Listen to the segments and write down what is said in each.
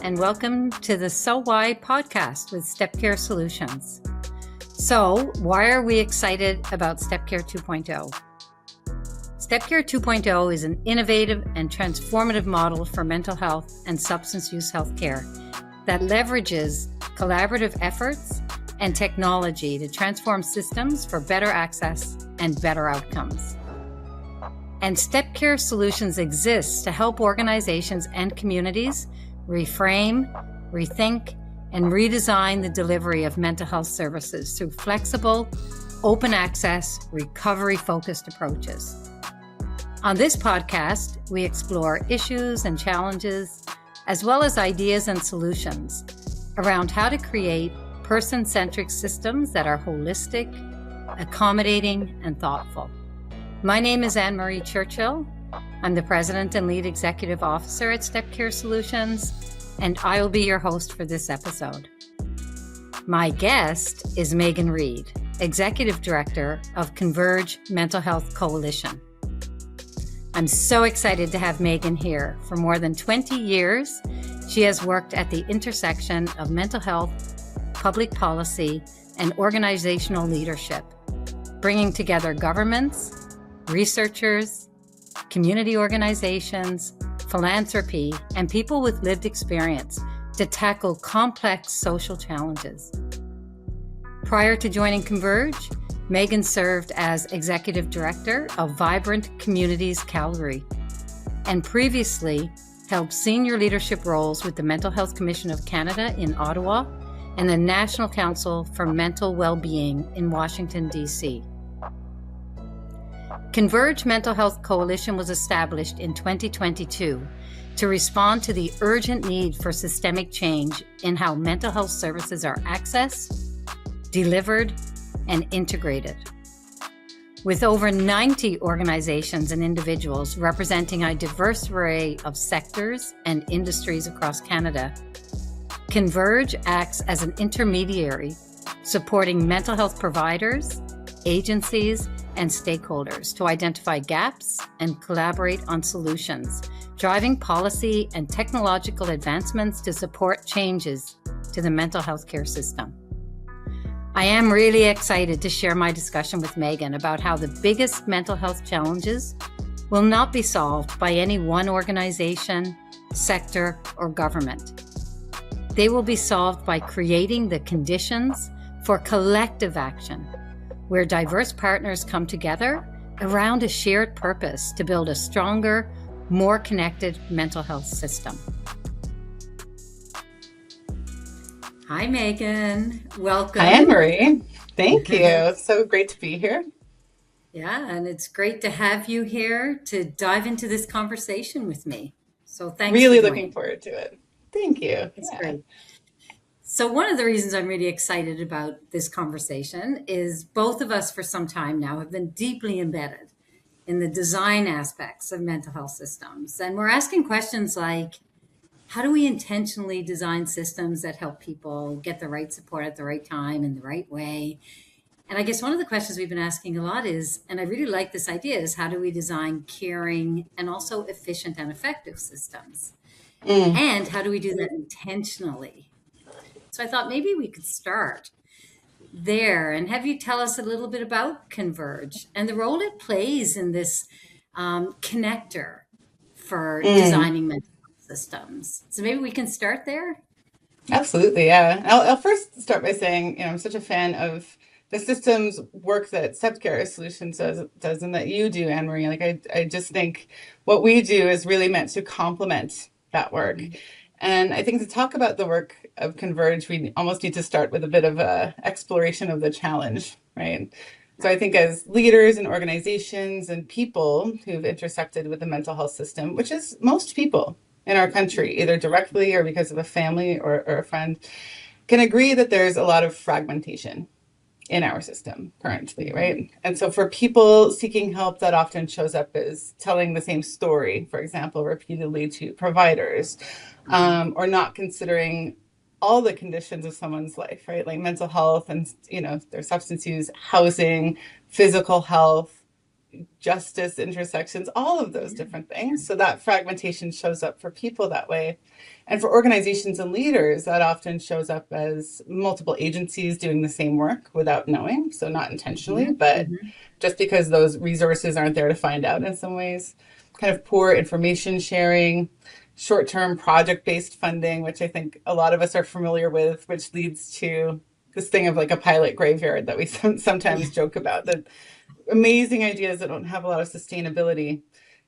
and welcome to the So Why podcast with Step Care Solutions. So, why are we excited about Step Care 2.0? Step Care 2.0 is an innovative and transformative model for mental health and substance use healthcare that leverages collaborative efforts and technology to transform systems for better access and better outcomes. And Step Care Solutions exists to help organizations and communities reframe, rethink, and redesign the delivery of mental health services through flexible, open access, recovery-focused approaches. On this podcast, we explore issues and challenges, as well as ideas and solutions around how to create person-centric systems that are holistic, accommodating, and thoughtful. My name is AnnMarie Churchill. I'm the President and Lead Executive Officer at Step Care Solutions, and I will be your host for this episode. My guest is Meaghon Reid, Executive Director of Converge Mental Health Coalition. I'm so excited to have Meaghon here. For more than 20 years, she has worked at the intersection of mental health, public policy, and organizational leadership, bringing together governments, researchers, community organizations, philanthropy, and people with lived experience to tackle complex social challenges. Prior to joining Converge, Meaghon served as Executive Director of Vibrant Communities Calgary, and previously held senior leadership roles with the Mental Health Commission of Canada in Ottawa and the National Council for Mental Wellbeing in Washington, D.C. Converge Mental Health Coalition was established in 2022 to respond to the urgent need for systemic change in how mental health services are accessed, delivered, and integrated. With over 90 organizations and individuals representing a diverse array of sectors and industries across Canada, Converge acts as an intermediary supporting mental health providers, agencies, and stakeholders to identify gaps and collaborate on solutions, driving policy and technological advancements to support changes to the mental health care system. I am really excited to share my discussion with Meaghon about how the biggest mental health challenges will not be solved by any one organization, sector, or government. They will be solved by creating the conditions for collective action, where diverse partners come together around a shared purpose to build a stronger, more connected mental health system. Hi, Meaghon. Welcome. Hi, AnnMarie. Thank you. So great to be here. Yeah, and it's great to have you here to dive into this conversation with me. So thanks Really for looking joining. forward to it. Thank you. It's great. So one of the reasons I'm really excited about this conversation is both of us for some time now have been deeply embedded in the design aspects of mental health systems. And we're asking questions like, how do we intentionally design systems that help people get the right support at the right time in the right way? And I guess one of the questions we've been asking a lot is, and I really like this idea, is how do we design caring and also efficient and effective systems? And how do we do that intentionally? So I thought maybe we could start there and have you tell us a little bit about Converge and the role it plays in this connector for designing mental health systems. So maybe we can start there. Absolutely, yeah. I'll first start by saying, I'm such a fan of the systems work that Step Care Solutions does and that you do, AnnMarie. Like I just think what we do is really meant to complement that work. And I think to talk about the work of Converge, we almost need to start with a bit of a exploration of the challenge, right? So I think as leaders and organizations and people who've intersected with the mental health system, which is most people in our country, either directly or because of a family or a friend, can agree that there's a lot of fragmentation in our system currently, right? And so for people seeking help, that often shows up as telling the same story, for example, repeatedly to providers, or not considering all the conditions of someone's life, right? Like mental health and, their substance use, housing, physical health, justice intersections, all of those different things. So that fragmentation shows up for people that way. And for organizations and leaders, that often shows up as multiple agencies doing the same work without knowing. So not intentionally, but just because those resources aren't there to find out in some ways. Kind of poor information sharing, short-term project-based funding, which I think a lot of us are familiar with, which leads to this thing of like a pilot graveyard that we sometimes joke about, that amazing ideas that don't have a lot of sustainability,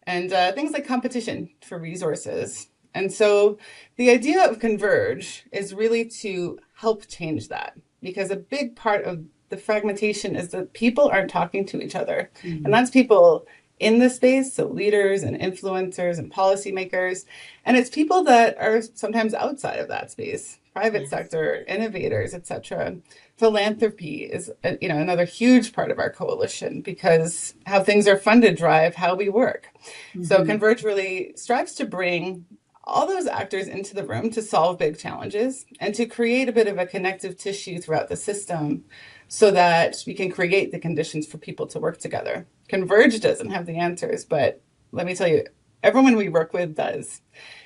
and things like competition for resources. And so the idea of Converge is really to help change that, because a big part of the fragmentation is that people aren't talking to each other. And that's people in the space, so leaders and influencers and policymakers. And it's people that are sometimes outside of that space, private sector, innovators, etc. Philanthropy is another huge part of our coalition, because how things are funded drive how we work. So Converge really strives to bring all those actors into the room to solve big challenges and to create a bit of a connective tissue throughout the system so that we can create the conditions for people to work together. Converge doesn't have the answers, but let me tell you, everyone we work with does,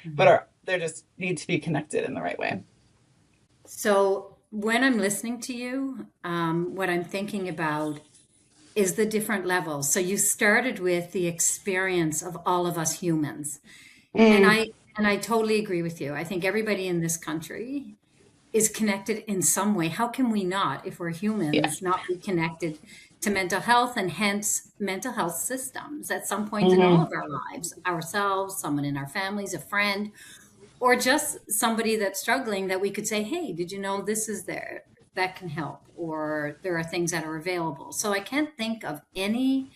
but they just need to be connected in the right way. So when I'm listening to you, what I'm thinking about is the different levels. So you started with the experience of all of us humans. And I totally agree with you. I think everybody in this country is connected in some way. How can we not, if we're humans, not be connected to mental health, and hence mental health systems at some point in all of our lives, ourselves, someone in our families, a friend, or just somebody that's struggling, that we could say, hey, did you know this is there that can help, or there are things that are available. So I can't think of any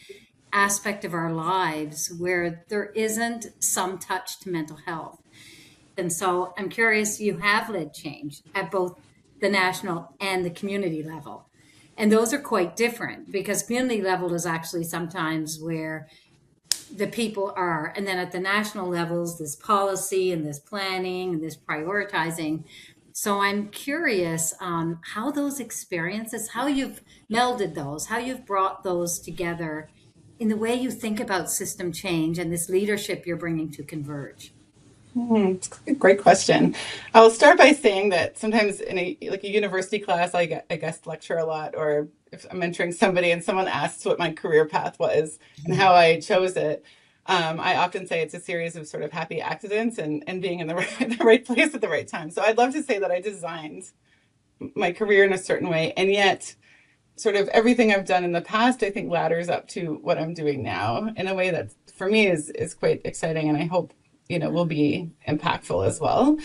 aspect of our lives where there isn't some touch to mental health. And so I'm curious, you have led change at both the national and the community level. And those are quite different, because community level is actually sometimes where the people are. And then at the national levels, this policy and this planning and this prioritizing. So I'm curious how those experiences, how you've melded those, how you've brought those together in the way you think about system change and this leadership you're bringing to Converge. It's a great question. I will start by saying that sometimes in a university class, I guest lecture a lot, or if I'm mentoring somebody and someone asks what my career path was and how I chose it, I often say it's a series of sort of happy accidents and being in the right place at the right time. So I'd love to say that I designed my career in a certain way, and yet sort of everything I've done in the past, I think, ladders up to what I'm doing now in a way that for me is quite exciting, and I hope will be impactful as well.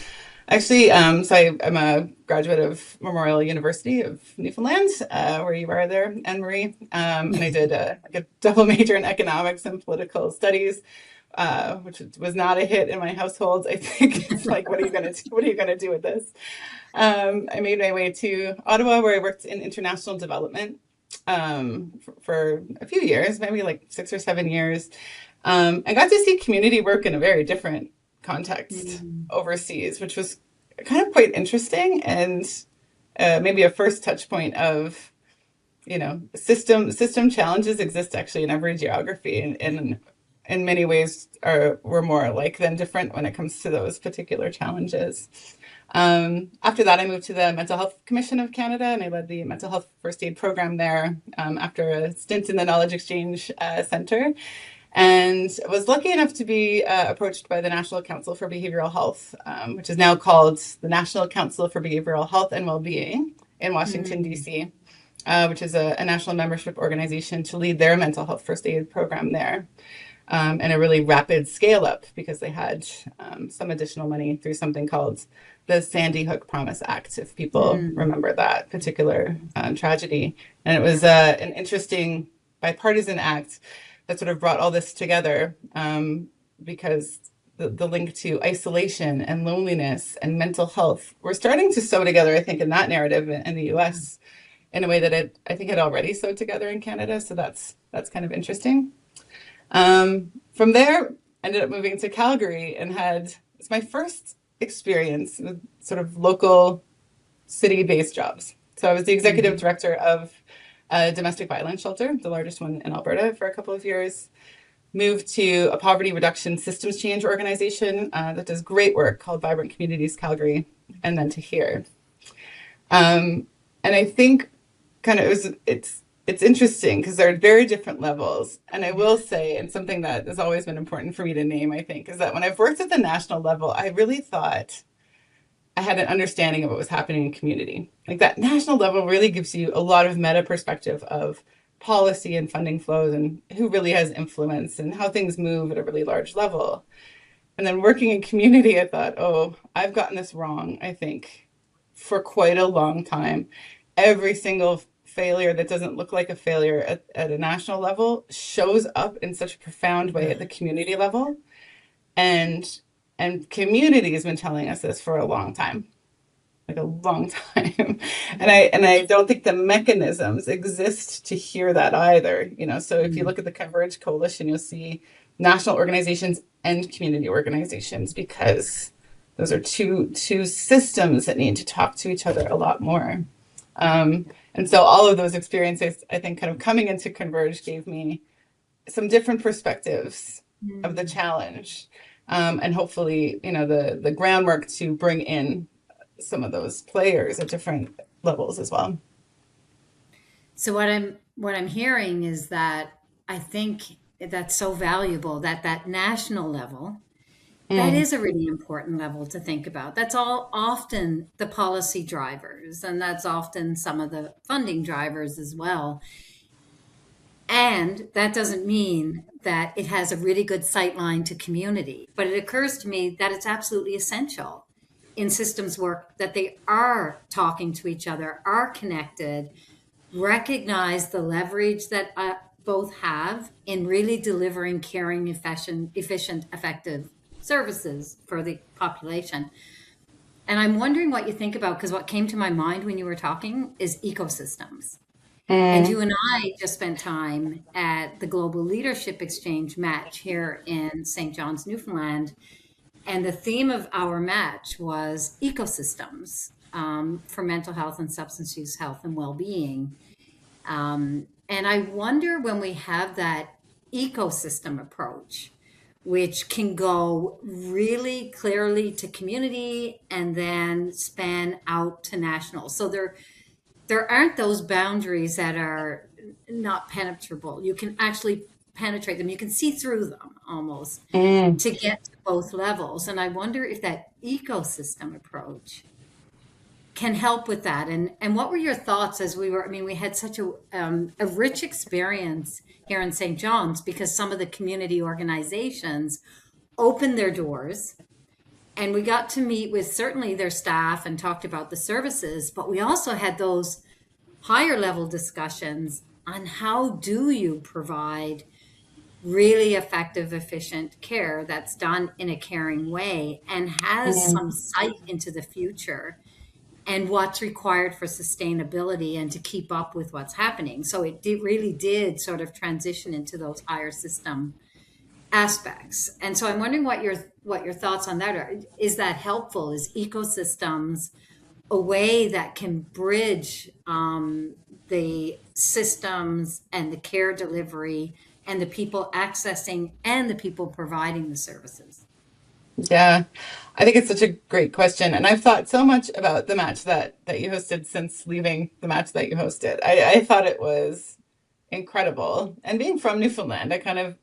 Actually, so I'm a graduate of Memorial University of Newfoundland, where you are there, AnnMarie, and I did a double major in economics and political studies, which was not a hit in my household. I think it's like, what are you going to do with this? I made my way to Ottawa, where I worked in international development for a few years, maybe like 6 or 7 years. I got to see community work in a very different context overseas, which was kind of quite interesting, and maybe a first touch point of, system challenges exist actually in every geography, and in many ways we're more alike than different when it comes to those particular challenges. After that, I moved to the Mental Health Commission of Canada, and I led the mental health first aid program there after a stint in the Knowledge Exchange Centre. And was lucky enough to be approached by the National Council for Behavioral Health, which is now called the National Council for Behavioral Health and Wellbeing in Washington, D.C., which is a national membership organization, to lead their mental health first aid program there. And a really rapid scale up, because they had some additional money through something called the Sandy Hook Promise Act, if people remember that particular tragedy. And it was an interesting bipartisan act that sort of brought all this together, because the link to isolation and loneliness and mental health, we're starting to sew together, I think, in that narrative in the US in a way that I think it already sewed together in Canada. So that's kind of interesting. From there, ended up moving to Calgary, and it's my first experience with sort of local city-based jobs. So I was the executive director of a domestic violence shelter, the largest one in Alberta, for a couple of years. moved to a poverty reduction systems change organization that does great work called Vibrant Communities Calgary, and then to here. And I think kind of it's interesting because there are very different levels. And I will say, and something that has always been important for me to name, I think, is that when I've worked at the national level, I really thought I had an understanding of what was happening in community. Like that national level really gives you a lot of meta perspective of policy and funding flows and who really has influence and how things move at a really large level. And then working in community, I thought, oh, I've gotten this wrong, I think, for quite a long time. Every single failure that doesn't look like a failure at a national level shows up in such a profound way at the community level. And community has been telling us this for a long time, like a long time. And I don't think the mechanisms exist to hear that either. So if you look at the Converge Coalition, you'll see national organizations and community organizations, because those are two systems that need to talk to each other a lot more. And so all of those experiences, I think, kind of coming into Converge gave me some different perspectives of the challenge, and hopefully, the groundwork to bring in some of those players at different levels as well. So what I'm hearing is that I think that's so valuable that national level, that is a really important level to think about. That's all often the policy drivers, and that's often some of the funding drivers as well. And that doesn't mean that it has a really good sightline to community, but it occurs to me that it's absolutely essential in systems work that they are talking to each other, are connected, recognize the leverage that both have in really delivering caring, efficient, effective services for the population. And I'm wondering what you think about, because what came to my mind when you were talking is ecosystems. And you and I just spent time at the Global Leadership Exchange match here in St. John's, Newfoundland. And the theme of our match was ecosystems for mental health and substance use health and well-being. And I wonder, when we have that ecosystem approach, which can go really clearly to community and then span out to national. So there aren't those boundaries that are not penetrable. You can actually penetrate them. You can see through them almost to get to both levels. And I wonder if that ecosystem approach can help with that. And what were your thoughts as we had such a rich experience here in St. John's, because some of the community organizations opened their doors, and we got to meet with certainly their staff and talked about the services, but we also had those higher level discussions on how do you provide really effective, efficient care that's done in a caring way and has some sight into the future and what's required for sustainability and to keep up with what's happening. So it really did sort of transition into those higher system aspects. And so I'm wondering what your thoughts on that are. Is that helpful? Is ecosystems a way that can bridge the systems and the care delivery and the people accessing and the people providing the services? Yeah, I think it's such a great question. And I've thought so much about the match that you hosted since leaving the match that you hosted. I thought it was incredible. And being from Newfoundland, I kind of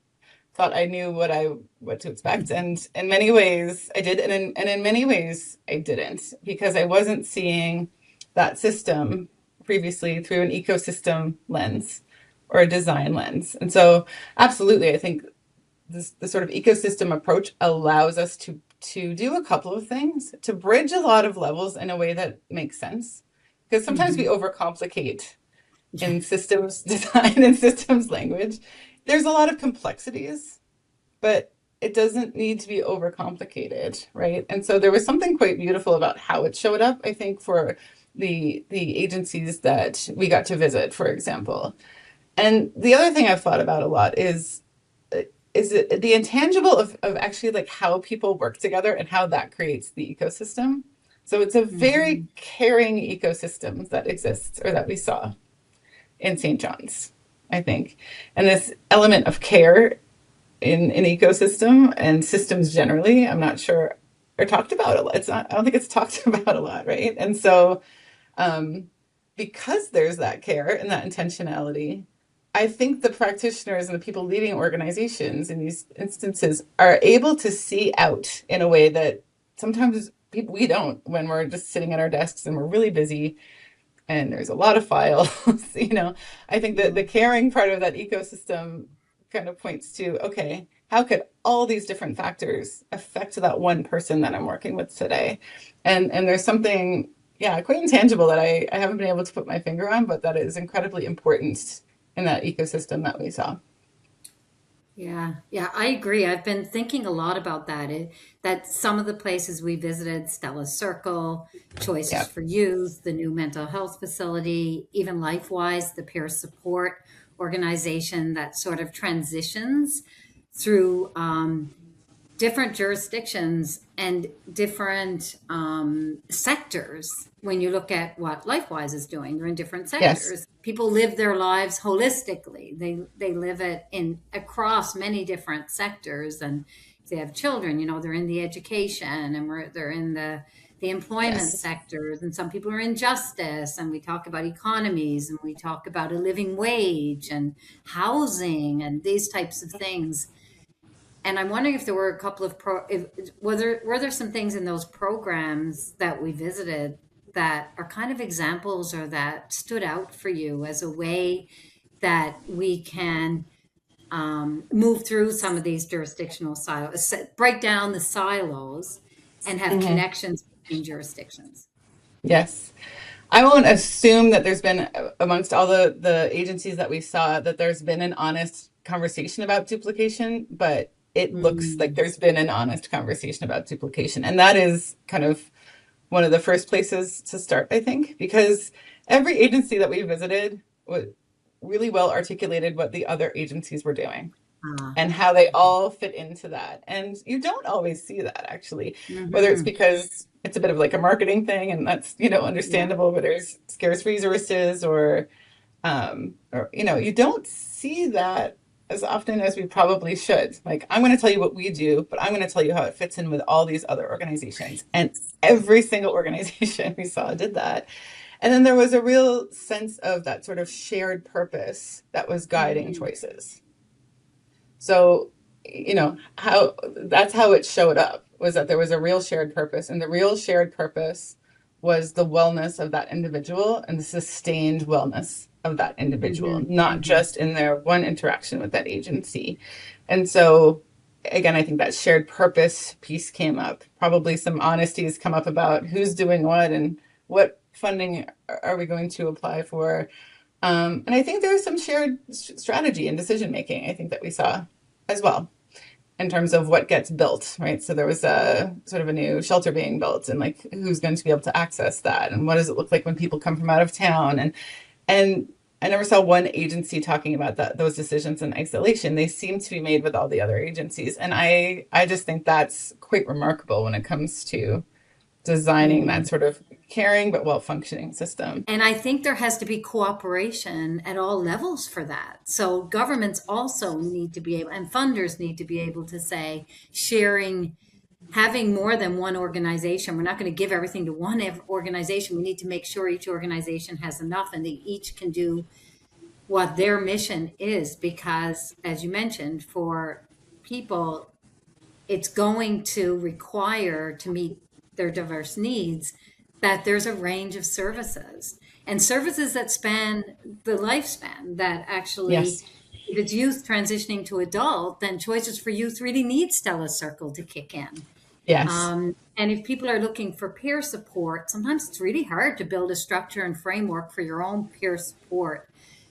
thought I knew what to expect. And in many ways I did. And in many ways I didn't, because I wasn't seeing that system previously through an ecosystem lens or a design lens. And so absolutely, I think the sort of ecosystem approach allows us to do a couple of things, to bridge a lot of levels in a way that makes sense. Because sometimes we overcomplicate in systems design and systems language. There's a lot of complexities, but it doesn't need to be overcomplicated, right? And so there was something quite beautiful about how it showed up, I think, for the agencies that we got to visit, for example. And the other thing I've thought about a lot is the intangible of actually like how people work together and how that creates the ecosystem. So it's a very caring ecosystem that exists, or that we saw in St. John's, I think. And this element of care in an ecosystem, and systems generally, I'm not sure are talked about a lot. It's not, I don't think it's talked about a lot, right? And so um, because there's that care and that intentionality, I think the practitioners and the people leading organizations in these instances are able to see out in a way that sometimes people, we don't, when we're just sitting at our desks and we're really busy and there's a lot of files. I think that the caring part of that ecosystem kind of points to, okay, how could all these different factors affect that one person that I'm working with today? And there's something, yeah, quite intangible that I haven't been able to put my finger on, but that is incredibly important in that ecosystem that we saw. Yeah, yeah, I agree. I've been thinking a lot about that. That some of the places we visited, Stella Circle, Choices Yeah. for Youth, the new mental health facility, even LifeWise, the peer support organization that sort of transitions through different jurisdictions and different sectors. When you look at what LifeWise is doing, they're in different Yes. sectors. People live their lives holistically. They live it in across many different sectors, and if they have children, they're in the education, and they're in the employment Yes. sectors, and some people are in justice, and we talk about economies, and we talk about a living wage and housing and these types of things. And I'm wondering if there were a couple of were there some things in those programs that we visited that are kind of examples or that stood out for you as a way that we can move through some of these jurisdictional silos, break down the silos, and have Hmm. connections between jurisdictions? Yes. I won't assume that there's been, amongst all the agencies that we saw, that there's been an honest conversation about duplication, but it looks like Mm, there's been an honest conversation about duplication. And that is kind of one of the first places to start, I think, because every agency that we visited really well articulated what the other agencies were doing ah, and how they all fit into that. And you don't always see that, actually, whether it's mm-hmm. because it's a bit of like a marketing thing and that's, Yeah. understandable, but there's scarce resources or, you don't see that as often as we probably should. Like, I'm going to tell you what we do, but I'm going to tell you how it fits in with all these other organizations. And every single organization we saw did that. And then there was a real sense of that sort of shared purpose that was guiding Mm, choices. So, how that's how it showed up, was that there was a real shared purpose, and the real shared purpose was the wellness of that individual and the sustained wellness of that individual, mm-hmm, not mm-hmm. just in their one interaction with that agency. And so, again, I think that shared purpose piece came up. Probably some honesties come up about who's doing what and what funding are we going to apply for. And I think there's some shared strategy and decision making, I think, that we saw as well in terms of what gets built, right? So there was a sort of a new shelter being built, and like who's going to be able to access that, and what does it look like when people come from out of town, and I never saw one agency talking about those decisions in isolation. They seem to be made with all the other agencies, and I just think that's quite remarkable when it comes to designing that sort of caring but well functioning system. And I think there has to be cooperation at all levels for that. So governments also need to be able, and funders need to be able to say, sharing, having more than one organization. We're not going to give everything to one organization. We need to make sure each organization has enough and they each can do what their mission is. Because, as you mentioned, for people, it's going to require to meet their diverse needs that there's a range of services and services that span the lifespan that actually, Yes. if it's youth transitioning to adult, then Choices for Youth really needs Stella Circle to kick in. Yes. And if people are looking for peer support, sometimes it's really hard to build a structure and framework for your own peer support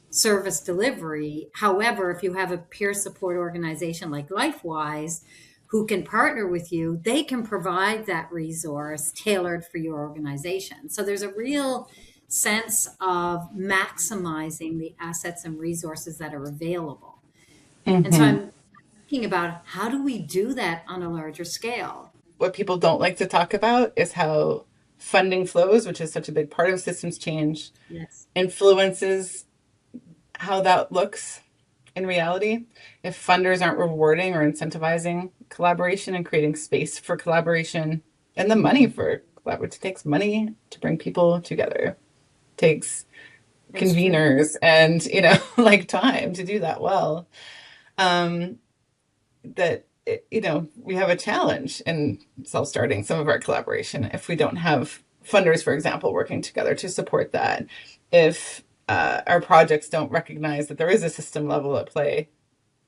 service delivery. However, if you have a peer support organization like LifeWise who can partner with you, they can provide that resource tailored for your organization. So there's a real sense of maximizing the assets and resources that are available. And so Hmm. I'm thinking about how do we do that on a larger scale? What people don't like to talk about is how funding flows, which is such a big part of systems change, Yes. influences how that looks. in reality, if funders aren't rewarding or incentivizing collaboration and creating space for collaboration and the money for collaboration. It takes money to bring people together. It takes That's true. conveners and, like time to do that well. Um, that, we have a challenge in self-starting some of our collaboration if we don't have funders, for example, working together to support that. If our projects don't recognize that there is a system level at play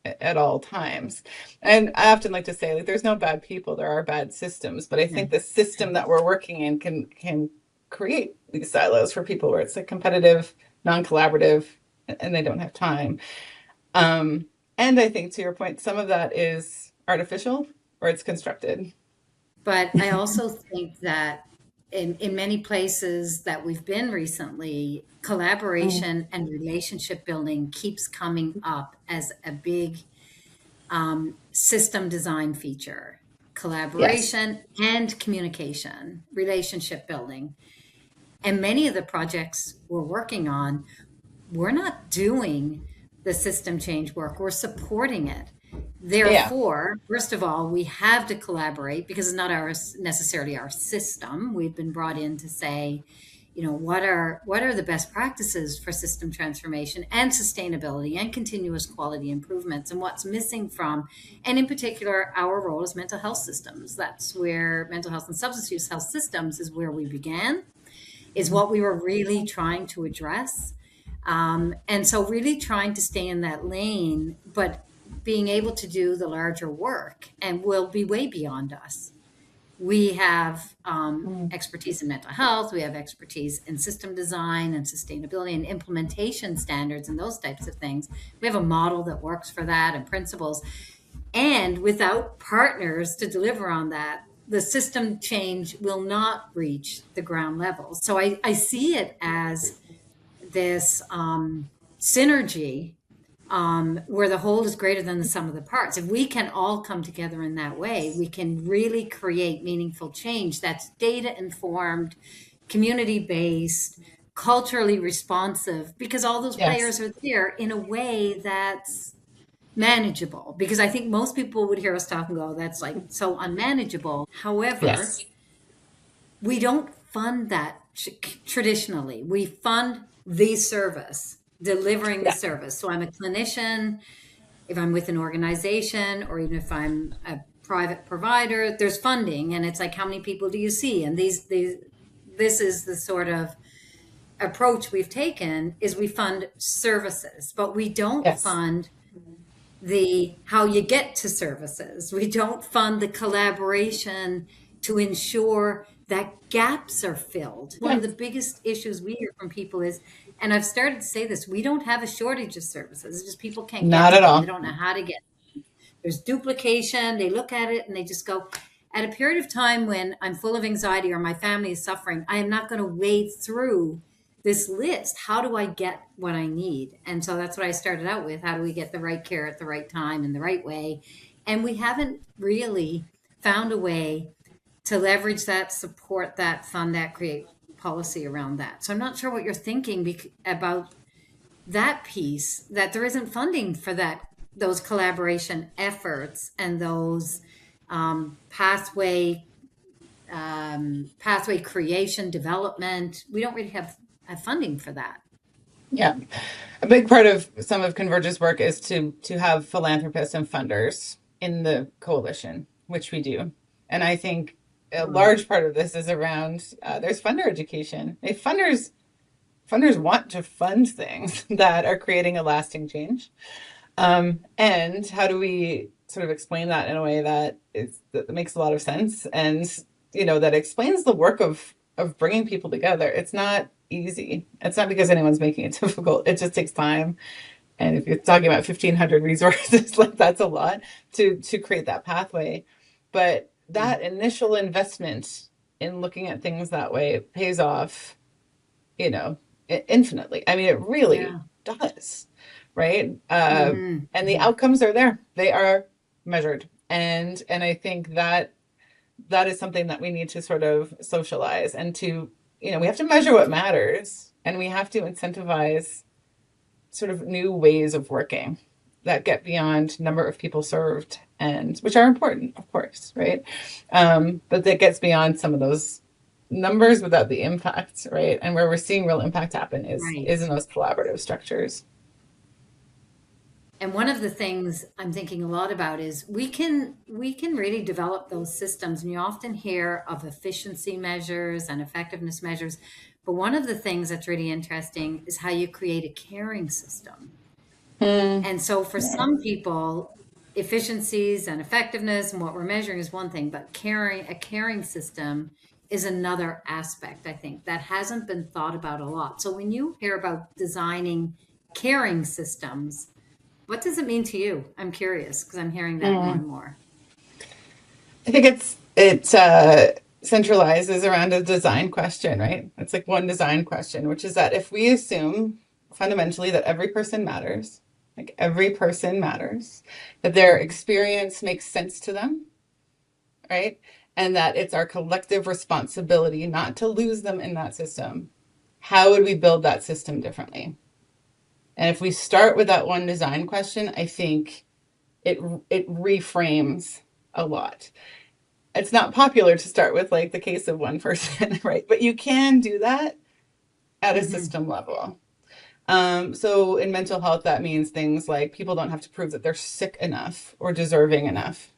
at all times. And I often like to say, like, there's no bad people, there are bad systems. But I Yeah. think the system that we're working in can create these silos for people where it's like competitive, non-collaborative, and they don't have time. Um, and I think, to your point, some of that is artificial or it's constructed. But I also think that in many places that we've been recently, Mm. collaboration and relationship building keeps coming up as a big system design feature. Yes. Collaboration and communication, relationship building. And many of the projects we're working on, we're not doing the system change work, we're supporting it. Yeah. Therefore, first of all, we have to collaborate because it's not necessarily our system. We've been brought in to say, what are the best practices for system transformation and sustainability and continuous quality improvements, and what's missing from, and in particular, our role as mental health systems. That's where mental health and substance use health systems is where we began, is what we were really trying to address. And so, really trying to stay in that lane, but being able to do the larger work and will be way beyond us. We have Mm. expertise in mental health, we have expertise in system design and sustainability and implementation standards and those types of things. We have a model that works for that and principles. And without partners to deliver on that, the system change will not reach the ground level. So I see it as this synergy where the whole is greater than the sum of the parts. If we can all come together in that way, we can really create meaningful change that's data informed, community based, culturally responsive, because all those Yes. players are there in a way that's manageable. Because I think most people would hear us talk and go, that's like so unmanageable. However, Yes. we don't fund that traditionally. We fund the service, delivering the Yeah. service. So I'm a clinician, if I'm with an organization, or even if I'm a private provider, there's funding, and it's like, how many people do you see? And this is the sort of approach we've taken, is we fund services, but we don't Yes. fund the how you get to services. We don't fund the collaboration to ensure that gaps are filled. One Yeah. of the biggest issues we hear from people is, and I've started to say this, we don't have a shortage of services. It's just people can't get Not to at them. They all. don't know how to get. There's duplication. They look at it and they just go, at a period of time when I'm full of anxiety or my family is suffering, I am not going to wade through this list. How do I get what I need? And so that's what I started out with. How do we get the right care at the right time in the right way? And we haven't really found a way to leverage that, support that, fund that, create policy around that. So I'm not sure what you're thinking about that piece, that there isn't funding for that, those collaboration efforts and those pathway creation development. We don't really have funding for that. Yeah. A big part of some of Converge's work is to have philanthropists and funders in the coalition, which we do. And I think a Mm. large part of this is around there's funder education. If funders want to fund things that are creating a lasting change. And how do we sort of explain that in a way that makes a lot of sense, and that explains the work of bringing people together. It's not easy. It's not because anyone's making it difficult. It just takes time. And if you're talking about 1,500 resources, like, that's a lot to create that pathway. But Yeah. that initial investment in looking at things that way pays off, you know, infinitely. I mean, it really Yeah. does, right? And the Mm-hmm. outcomes are there; they are measured, and I think that is something that we need to sort of socialize, and we have to measure what matters, and we have to incentivize sort of new ways of working. that get beyond number of people served, and which are important, of course, right? But that gets beyond some of those numbers without the impact, right? And where we're seeing real impact happen is Right. in those collaborative structures. And one of the things I'm thinking a lot about is we can really develop those systems. And you often hear of efficiency measures and effectiveness measures. But one of the things that's really interesting is how you create a caring system. Mm, And so for yeah. some people, efficiencies and effectiveness and what we're measuring is one thing, but a caring system is another aspect, I think, that hasn't been thought about a lot. So when you hear about designing caring systems, what does it mean to you? I'm curious because I'm hearing that more Mm. and more. I think it centralizes around a design question, right? It's like one design question, which is that if we assume fundamentally that every person matters, like every person matters, that their Mhm. experience makes sense to them, right? And that it's our collective responsibility not to lose them in that system. How would we build that system differently? And if we start with that one design question, I think it it reframes a lot. It's not popular to start with like the case of one person, right? But you can do that at a Mhm. system level. So in mental health, that means things like people don't have to prove that they're sick enough or deserving enough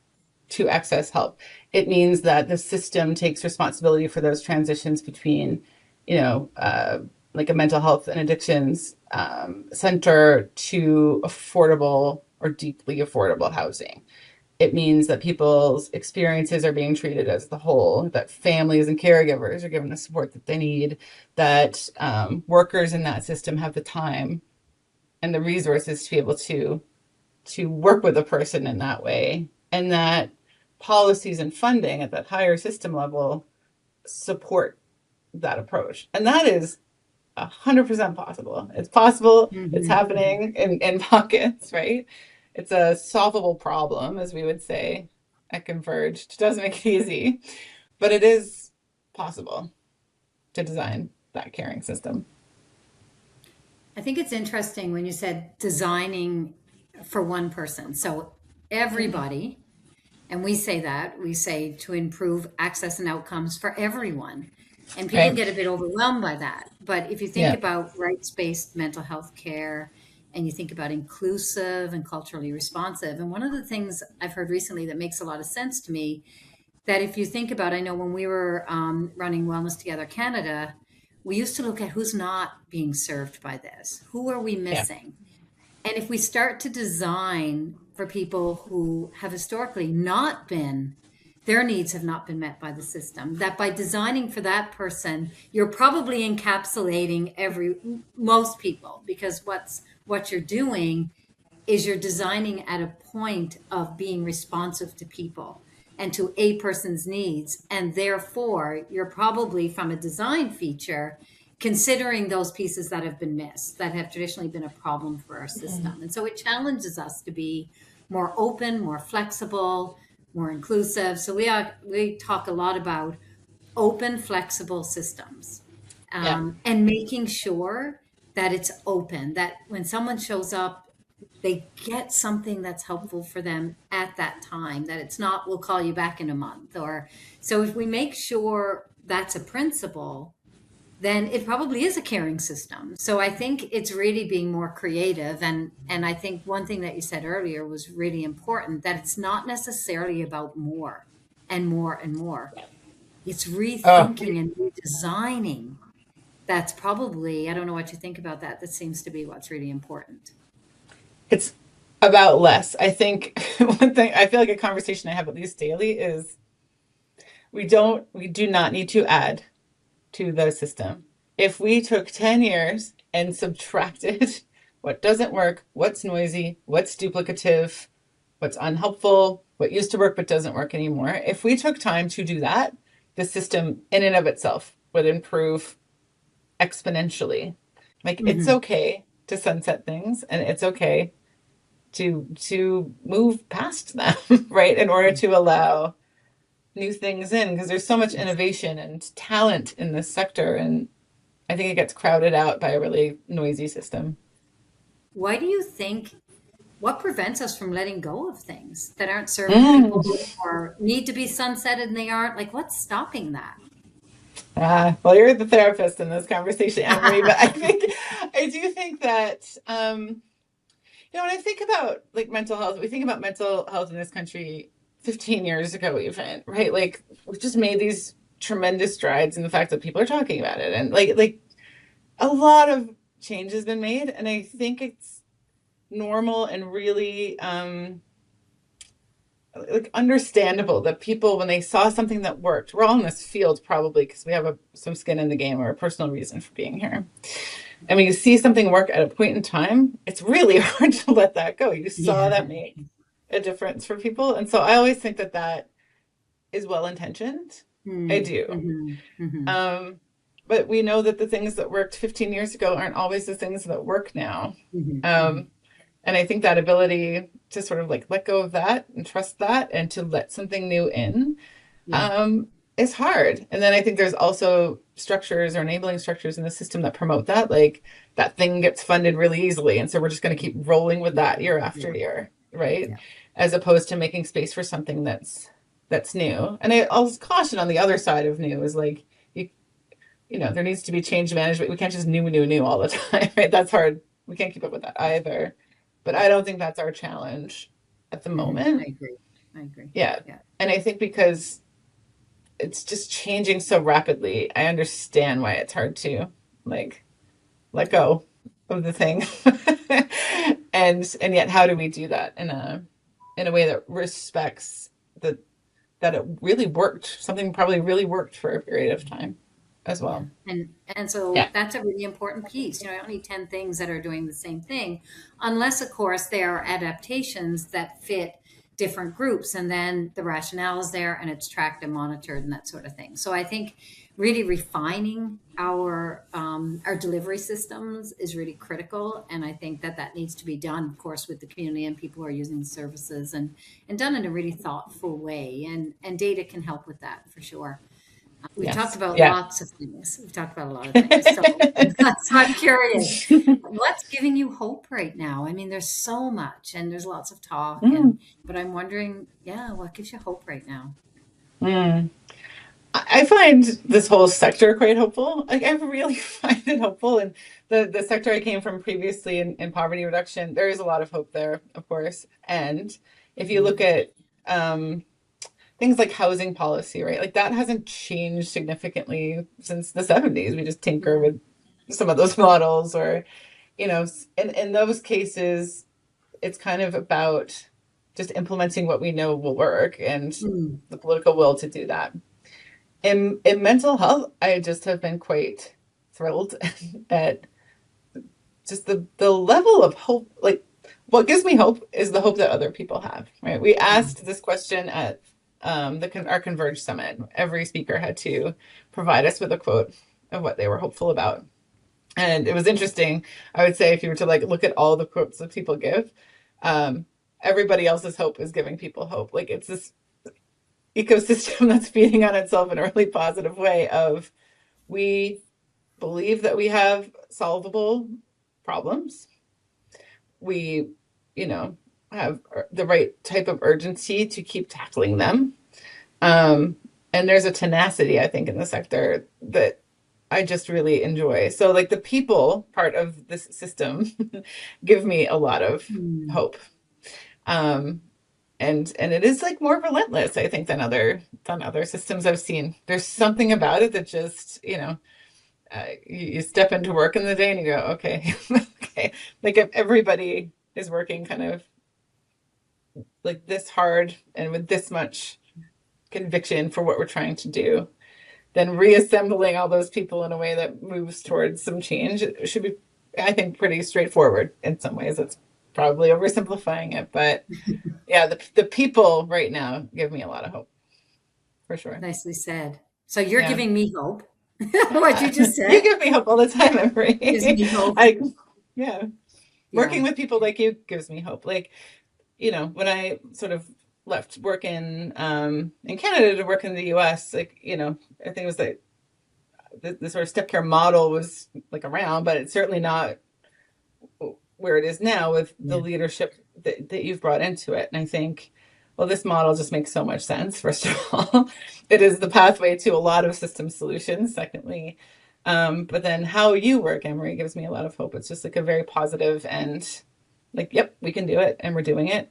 to access help. It means that the system takes responsibility for those transitions between, you know, like a mental health and addictions center to affordable or deeply affordable housing. It means that people's experiences are being treated as the whole, that families and caregivers are given the support that they need, that workers in that system have the time and the resources to be able to work with a person in that way, and that policies and funding at that higher system level support that approach. And that is 100% possible. It's possible. It's Mhm. happening in pockets, right? It's a solvable problem, as we would say at Converge. It doesn't make it easy, but it is possible to design that caring system. I think it's interesting when you said designing for one person. So everybody, and we say that, we say to improve access and outcomes for everyone. And people Right? get a bit overwhelmed by that. But if you think Yeah. about rights based mental health care and you think about inclusive and culturally responsive, and one of the things I've heard recently that makes a lot of sense to me, that if you think about, I know when we were running Wellness Together Canada, we used to look at who's not being served by this, who are we Yeah. missing? And if we start to design for people who have historically not been, their needs have not been met by the system, that by designing for that person, you're probably encapsulating most people, because what you're doing is you're designing at a point of being responsive to people and to a person's needs. And therefore, you're probably, from a design feature, considering those pieces that have been missed, that have traditionally been a problem for our system. And so it challenges us to be more open, more flexible, more inclusive. So we talk a lot about open, flexible systems, Yeah. and making sure that it's open, that when someone shows up, they get something that's helpful for them at that time, that it's not, we'll call you back in a month. Or so if we make sure that's a principle, then it probably is a caring system. So I think it's really being more creative. And I think one thing that you said earlier was really important, that it's not necessarily about more and more and more. It's Oh, rethinking and redesigning. That's probably, I don't know what you think about that. That seems to be what's really important. it's about less. I think one thing I feel like a conversation I have at least daily is we do not need to add to the system. If we took 10 years and subtracted what doesn't work, what's noisy, what's duplicative, what's unhelpful, what used to work but doesn't work anymore, if we took time to do that, the system in and of itself would improve exponentially. Like it's Hmm. okay to sunset things, and it's okay to move past them, right? In order to allow new things in, because there's so much innovation and talent in this sector, and I think it gets crowded out by a really noisy system. Why do you think what prevents us from letting go of things that aren't serving Mm. people or need to be sunsetted and they aren't? Like, what's stopping that? Well, you're the therapist in this conversation, AnnMarie, but I do think that, when I think about like mental health, we think about mental health in this country 15 years ago, even, right? Like we've just made these tremendous strides in the fact that people are talking about it, and like a lot of change has been made, and I think it's normal and really like understandable that people, when they saw something that worked, we're all in this field probably because we have some skin in the game or a personal reason for being here. And when you see something work at a point in time, it's really hard to let that go. You saw Yeah. that make a difference for people. And so I always think that that is well intentioned. I Mm, do. mhm, mhm, Um, but we know that the things that worked 15 years ago aren't always the things that work now. mhm, mhm. Um, and I think that ability to sort of like let go of that and trust that and to let something new in Yeah. um, is hard. And then I think there's also structures or enabling structures in the system that promote that. Like that thing gets funded really easily. And so we're just going to keep rolling with that year after Yeah. year, right? Yeah. As opposed to making space for something that's new. And I'll caution on the other side of new is like there needs to be change management. We can't just new all the time, right? That's hard. We can't keep up with that either. But I don't think that's our challenge at the I moment. agree. I agree. Yeah. Yeah. And I think because it's just changing so rapidly, I understand why it's hard to like let Yeah. go of the thing. And yet how do we do that in a way that respects that it really worked. Something probably really worked for a period of time as Yeah. well. And so Yeah. that's a really important piece. You know, I don't need 10 things that are doing the same thing, unless, of course, there are adaptations that fit different groups. And then the rationale is there and it's tracked and monitored and that sort of thing. So I think really refining our delivery systems is really critical. And I think that that needs to be done, of course, with the community and people who are using the services and done in a really thoughtful way. And data can help with that for sure. We've talked Yes. about Yeah. lots of things. We've talked about a lot of things. So, so I'm curious, what's giving you hope right now? I mean, there's so much and there's lots of talk Mm, but I'm wondering, yeah, what gives you hope right now? mm. I find this whole sector quite hopeful. Like I really find it hopeful. And the sector I came from previously in poverty reduction, there is a lot of hope there, of course. And if you look Mm, at um, things like housing policy, right? Like that hasn't changed significantly since the 70s. We just tinker yeah. with some of those models or, in those cases, it's kind of about just implementing what we know will work and Mm, the political will to do that. In mental health, I just have been quite thrilled at just the level of hope. Like, what gives me hope is the hope that other people have. Right? We mm, asked this question at our Converge summit. Every speaker had to provide us with a quote of what they were hopeful about, and it was interesting. I would say if you were to like look at all the quotes that people give, um, everybody else's hope is giving people hope. Like it's this ecosystem that's feeding on itself in a really positive way of we believe that we have solvable problems. We, you know, have the right type of urgency to keep tackling them. Um, and there's a tenacity, I think, in the sector that I just really enjoy. So, like the people part of this system give me a lot of mm. hope. Um, and it is like more relentless, I think, than other systems I've seen. There's something about it that just, you step into work in the day and you go, okay, okay. Like if everybody is working kind of like this hard and with this much conviction for what we're trying to do, then reassembling all those people in a way that moves towards some change it should be, I think, pretty straightforward in some ways. It's probably oversimplifying it, but yeah, the people right now give me a lot of hope for sure. Nicely said. So you're Yeah. giving me hope. What you just You said give me hope all the time, gives Emery. me hope. Yeah, working Yeah. with people like you gives me hope. Like, when I sort of left work in Canada to work in the US, like, I think it was like the sort of step care model was like around, but it's certainly not where it is now with the Yeah. leadership that you've brought into it. And I think, well, this model just makes so much sense. First of all, it is the pathway to a lot of system solutions. Secondly, but then how you work, AnnMarie, gives me a lot of hope. It's just like a very positive and like, yep, we can do it, and we're doing it,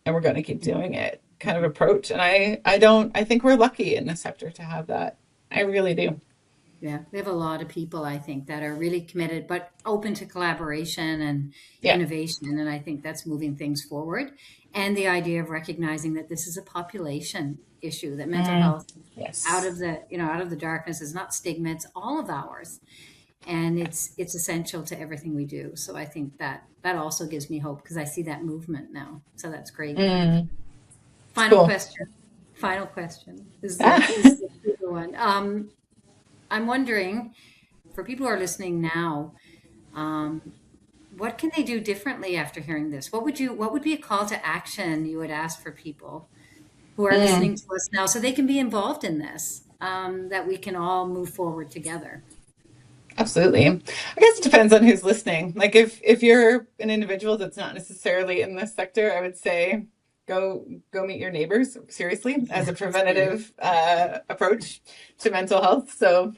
and we're going to keep doing it kind of approach. And I think we're lucky in this sector to have that. I really do. Yeah, we have a lot of people, I think, that are really committed, but open to collaboration and Yeah. innovation. And I think that's moving things forward. And the idea of recognizing that this is a population issue, that mental health Yes. out of the darkness is not stigma, it's all of ours. And it's essential to everything we do. So I think that also gives me hope, because I see that movement now. So that's great. Final Cool. question. Final question. This is the bigger one. I'm wondering, for people who are listening now, what can they do differently after hearing this? What would be a call to action you would ask for people who are listening to us now, so they can be involved in this, that we can all move forward together? Absolutely. I guess it depends on who's listening. Like if you're an individual that's not necessarily in this sector, I would say go meet your neighbors, seriously, as a preventative approach to mental health. So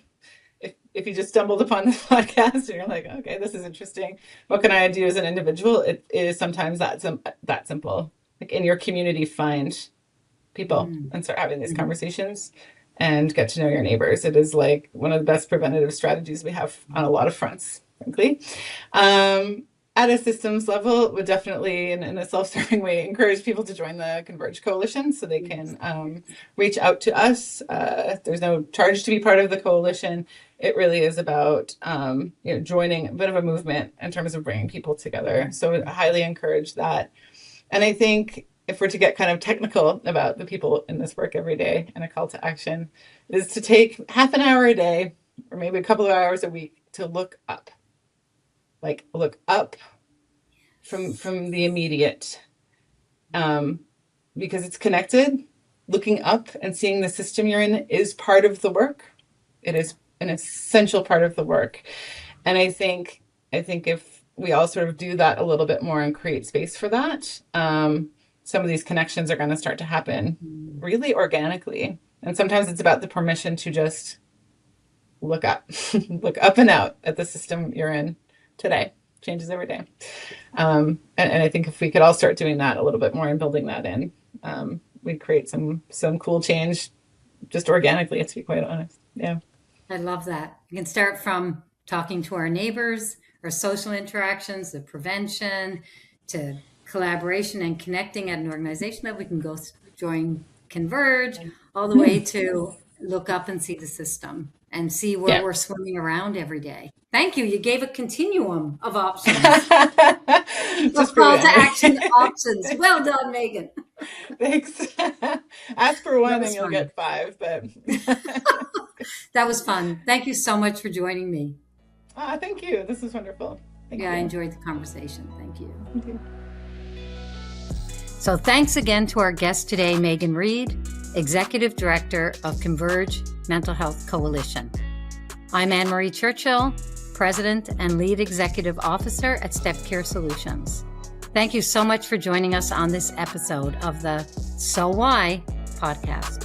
if you just stumbled upon this podcast and you're like, okay, this is interesting, what can I do as an individual? It is sometimes that simple. Like in your community, find people and start having these conversations and get to know your neighbors. It is like one of the best preventative strategies we have on a lot of fronts, frankly. At a systems level, would definitely, in a self-serving way, encourage people to join the Converge coalition so they can reach out to us. There's no charge to be part of the coalition. It really is about joining a bit of a movement in terms of bringing people together. So I highly encourage that. And I think if we're to get kind of technical about the people in this work every day, and a call to action is to take half an hour a day, or maybe a couple of hours a week, to look up. Like look up from the immediate, because it's connected. Looking up and seeing the system you're in is part of the work. It is an essential part of the work. And I think if we all sort of do that a little bit more and create space for that, some of these connections are going to start to happen really organically. And sometimes it's about the permission to just look up, look up and out at the system you're in today. Changes every day. And I think if we could all start doing that a little bit more and building that in, we'd create some cool change just organically, to be quite honest. Yeah. I love that. We can start from talking to our neighbors, our social interactions, the prevention, to collaboration and connecting at an organization that we can go join Converge, all the way to look up and see the system and see where we're swimming around every day. Thank you. You gave a continuum of options. Just call to action options. Well done, Meaghon. Thanks. Ask for one and you'll get 5. But that was fun. Thank you so much for joining me. Thank you. This was wonderful. Thank you. I enjoyed the conversation. Thank you. Thank you. So thanks again to our guest today, Meaghon Reid, Executive Director of Converge Mental Health Coalition. I'm AnnMarie Churchill, President and Lead Executive Officer at Step Care Solutions. Thank you so much for joining us on this episode of the So Why podcast.